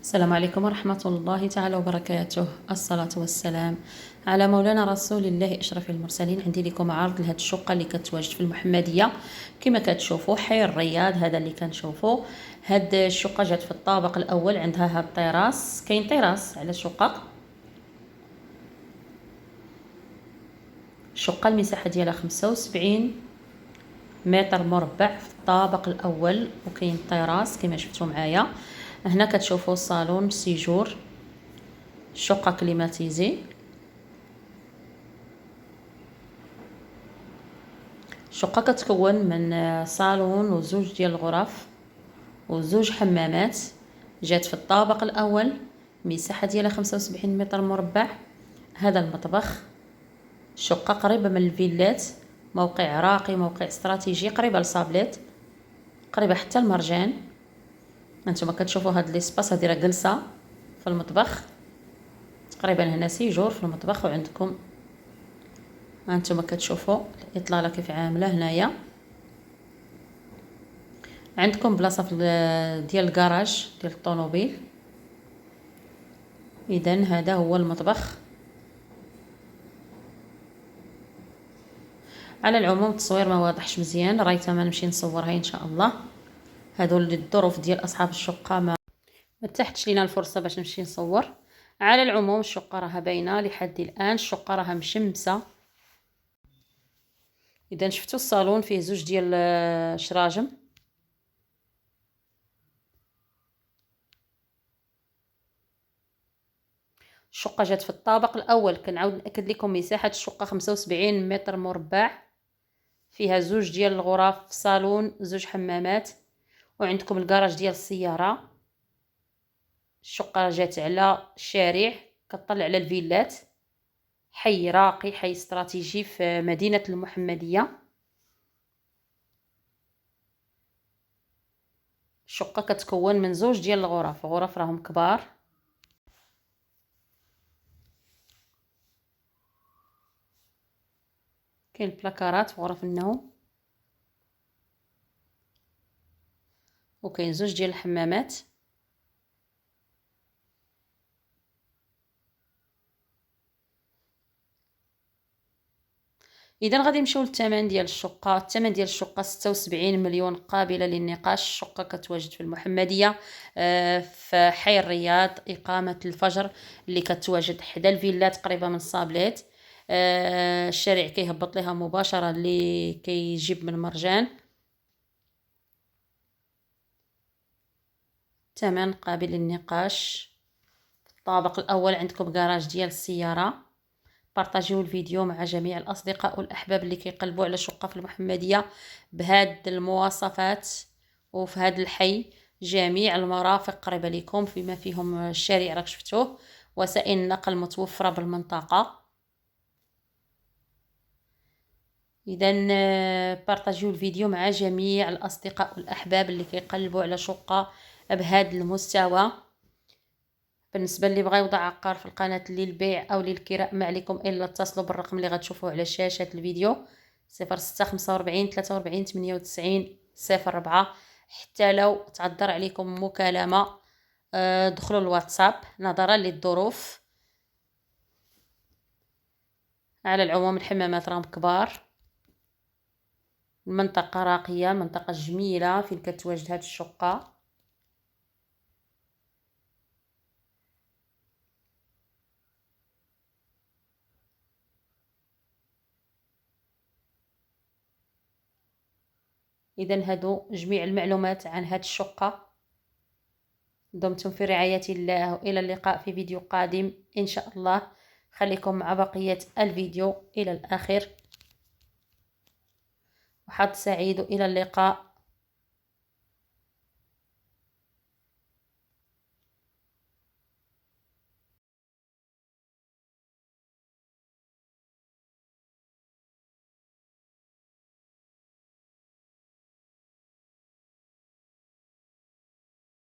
السلام عليكم ورحمة الله تعالى وبركاته. الصلاة والسلام على مولانا رسول الله أشرف المرسلين. عندي لكم عرض لهاد الشقة اللي كتواجد في المحمدية كما كتشوفوا حي الرياض. هذا اللي كنشوفوا. هاد الشقة جات في الطابق الأول، عندها هاد الطراس، كاين طراس على الشقة. الشقة المساحة ديالها 75 متر مربع في الطابق الأول، وكاين طراس كما شفتوا معايا. هنا كتشوفوا الصالون سيجور، الشقة كليماتيزي. الشقة كتكون من صالون وزوج ديال الغرف وزوج حمامات. جات في الطابق الأول، مساحة ديالها 75 متر مربع. هذا المطبخ. الشقة قريبة من الفيلات، موقع راقي، موقع استراتيجي، قريبة لصابليت، قريبة حتى المرجان. هانتوما كتشوفوا هاد ليسباس، هادي راه جلسة في المطبخ. تقريبا هنا سيجور في المطبخ، وعندكم هانتوما كتشوفوا الاطلاله كيف عامله. هنايا عندكم بلاصه ديال الكراج ديال الطوموبيل. اذا هذا هو المطبخ. على العموم التصوير ما واضحش مزيان، رايته ما نمشي نصورها ان شاء الله. هادو الظروف ديال اصحاب الشقه ما تحتش لينا الفرصه باش نمشي نصور. على العموم الشقه راها باينه لحد الان، الشقه راها مشمسه. اذا شفتوا الصالون فيه زوج ديال الشراجم. الشقة جات في الطابق الأول. كنعاود نأكد لكم مساحة الشقة 75 متر مربع، فيها زوج ديال الغرف، صالون، زوج حمامات، وعندكم الكراج ديال السيارة. الشقة جات على الشارع كتطلع على الفيلات، حي راقي، حي استراتيجي في مدينة المحمدية. الشقة كتكون من زوج ديال الغرف، غرف راهم كبار. كاين بلاكارات في غرف النوم، وكاين زوج ديال الحمامات. اذا غادي نمشيو للثمن ديال الشقه. الثمن ديال الشقه 76 مليون، قابله للنقاش. الشقه كتواجد في المحمديه في حي الرياض، اقامه الفجر، اللي كتواجد حدا الفيلات قريبه من صابليت. الشارع كيهبط ليها مباشره اللي كيجيب من مرجان. ثمن قابل للنقاش. الطابق الاول عندكم كراج ديال السياره. بارطاجيو الفيديو مع جميع الأصدقاء والأحباب اللي كيقلبوا على شقة في المحمدية بهاد المواصفات وفي هاد الحي. جميع المرافق قريبة لكم، فيما فيهم الشارع راك شفتوه، وسائل النقل متوفرة بالمنطقة. إذا بارطاجيو الفيديو مع جميع الأصدقاء والأحباب اللي كيقلبوا على شقة بهاد المستوى. بالنسبه اللي بغى يوضع عقار في القناه للبيع او للكراء، ما عليكم الا اتصلوا بالرقم اللي غتشوفوه على شاشه الفيديو 0645 43 98 04. حتى لو تعذر عليكم مكالمه دخلوا الواتساب نظرا للظروف. على العموم الحمامات راهم كبار، المنطقه راقيه، منطقه جميله فين كتواجد هاد الشقه. اذا هادو جميع المعلومات عن هاد الشقه. دمتم في رعاية الله، وإلى اللقاء في فيديو قادم إن شاء الله. خليكم مع بقية الفيديو إلى الآخر، وحظ سعيد، وإلى اللقاء.